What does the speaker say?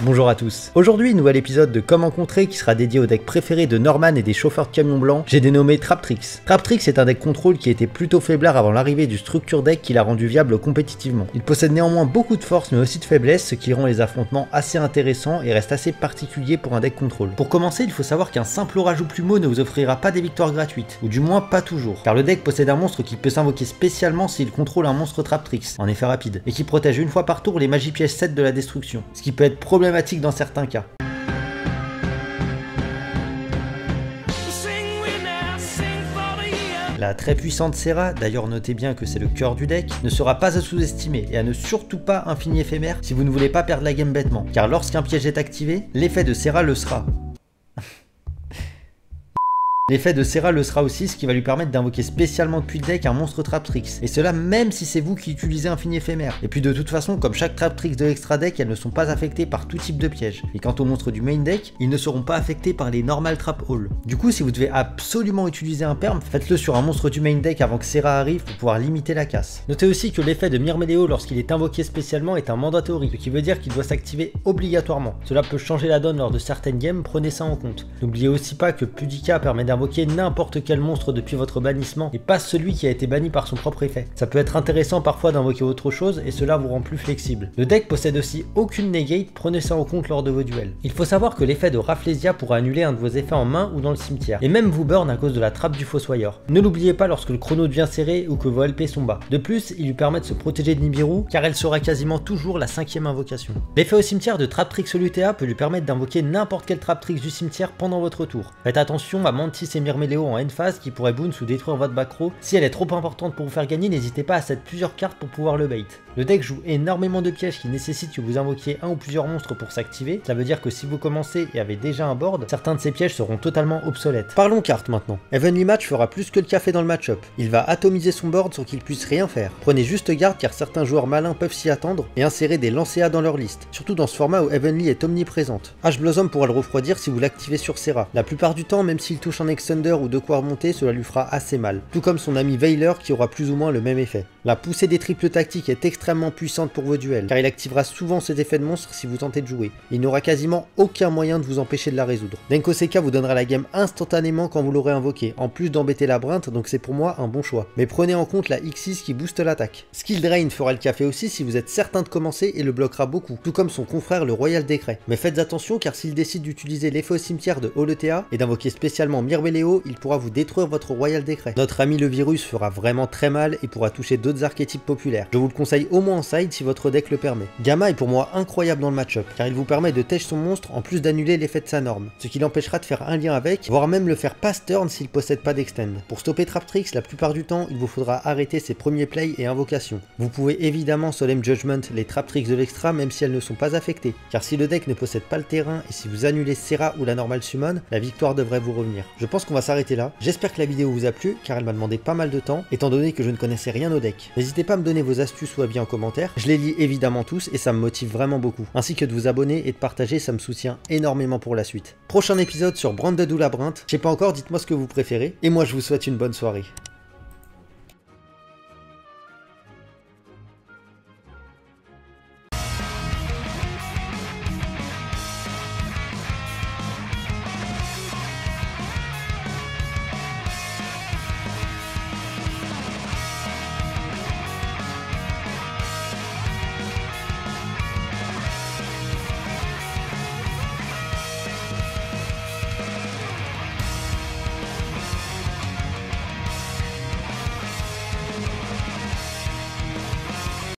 Bonjour à tous. Aujourd'hui, nouvel épisode de Comment Contrer qui sera dédié au deck préféré de Norman et des chauffeurs de camions blancs, j'ai dénommé Traptrix. Traptrix est un deck contrôle qui était plutôt faiblard avant l'arrivée du structure deck qui l'a rendu viable compétitivement. Il possède néanmoins beaucoup de force mais aussi de faiblesse, ce qui rend les affrontements assez intéressants et reste assez particulier pour un deck contrôle. Pour commencer, il faut savoir qu'un simple orage ou plumeau ne vous offrira pas des victoires gratuites, ou du moins pas toujours, car le deck possède un monstre qui peut s'invoquer spécialement s'il contrôle un monstre Traptrix, en effet rapide, et qui protège une fois par tour les magies pièges 7 de la destruction, ce qui peut être problématique dans certains cas. La très puissante Serra, d'ailleurs notez bien que c'est le cœur du deck, ne sera pas à sous-estimer et à ne surtout pas infini éphémère si vous ne voulez pas perdre la game bêtement, car lorsqu'un piège est activé, l'effet de Serra le sera. L'effet de Serra le sera aussi, ce qui va lui permettre d'invoquer spécialement depuis le deck un monstre Traptrix, et cela même si c'est vous qui utilisez Infini Éphémère. Et puis de toute façon, comme chaque Traptrix de l'extra deck, elles ne sont pas affectées par tout type de piège. Et quant aux monstres du main deck, ils ne seront pas affectés par les normal Trap All. Du coup, si vous devez absolument utiliser un perm, faites-le sur un monstre du main deck avant que Serra arrive pour pouvoir limiter la casse. Notez aussi que l'effet de Myrméléo lorsqu'il est invoqué spécialement est un mandatory, ce qui veut dire qu'il doit s'activer obligatoirement. Cela peut changer la donne lors de certaines games, prenez ça en compte. N'oubliez aussi pas que Pudica permet d'invoquer n'importe quel monstre depuis votre bannissement et pas celui qui a été banni par son propre effet. Ça peut être intéressant parfois d'invoquer autre chose et cela vous rend plus flexible. Le deck possède aussi aucune negate, prenez ça en compte lors de vos duels. Il faut savoir que l'effet de Rafflesia pourra annuler un de vos effets en main ou dans le cimetière, et même vous burn à cause de la trappe du Fossoyeur. Ne l'oubliez pas lorsque le chrono devient serré ou que vos LP sont bas. De plus, il lui permet de se protéger de Nibiru car elle sera quasiment toujours la 5ème invocation. L'effet au cimetière de Traptrix Lutea peut lui permettre d'invoquer n'importe quel Traptrix du cimetière pendant votre tour. Faites attention à Mantis et Myrméléo en phase qui pourrait bounce ou détruire votre back row. Si elle est trop importante pour vous faire gagner, n'hésitez pas à set plusieurs cartes pour pouvoir le bait. Le deck joue énormément de pièges qui nécessitent que vous invoquiez un ou plusieurs monstres pour s'activer. Ça veut dire que si vous commencez et avez déjà un board, certains de ces pièges seront totalement obsolètes. Parlons cartes maintenant. Heavenly Match fera plus que le café dans le match-up. Il va atomiser son board sans qu'il puisse rien faire. Prenez juste garde car certains joueurs malins peuvent s'y attendre et insérer des lancers dans leur liste, surtout dans ce format où Heavenly est omniprésente. Ash Blossom pourra le refroidir si vous l'activez sur Serra. La plupart du temps, même s'il touche un Extender ou de quoi remonter, cela lui fera assez mal, tout comme son ami Veiler qui aura plus ou moins le même effet. La poussée des triples tactiques est extrêmement puissante pour vos duels, car il activera souvent ses effets de monstre si vous tentez de jouer. Il n'aura quasiment aucun moyen de vous empêcher de la résoudre. Denko Seka vous donnera la game instantanément quand vous l'aurez invoqué, en plus d'embêter Labyrinthe, donc c'est pour moi un bon choix. Mais prenez en compte la X6 qui booste l'attaque. Skill Drain fera le café aussi si vous êtes certain de commencer et le bloquera beaucoup, tout comme son confrère le Royal Décret. Mais faites attention car s'il décide d'utiliser l'effet au cimetière de Olutea et d'invoquer spécialement Myrméléo, il pourra vous détruire votre Royal Décret. Notre ami le virus fera vraiment très mal et pourra toucher d'autres archétypes populaires. Je vous le conseille au moins en side si votre deck le permet. Gamma est pour moi incroyable dans le match-up, car il vous permet de tèche son monstre en plus d'annuler l'effet de sa norme, ce qui l'empêchera de faire un lien avec, voire même le faire pass turn s'il possède pas d'extend. Pour stopper Traptrix, la plupart du temps, il vous faudra arrêter ses premiers plays et invocations. Vous pouvez évidemment Solemn Judgment les Traptrix de l'extra même si elles ne sont pas affectées, car si le deck ne possède pas le terrain et si vous annulez Serra ou la normale summon, la victoire devrait vous revenir. Je pense qu'on va s'arrêter là. J'espère que la vidéo vous a plu, car elle m'a demandé pas mal de temps, étant donné que je ne connaissais rien au deck. N'hésitez pas à me donner vos astuces ou avis en commentaire, je les lis évidemment tous et ça me motive vraiment beaucoup, ainsi que de vous abonner et de partager, ça me soutient énormément pour la suite. Prochain épisode sur Branded ou Labyrinthe, je sais pas encore, dites-moi ce que vous préférez, et moi je vous souhaite une bonne soirée.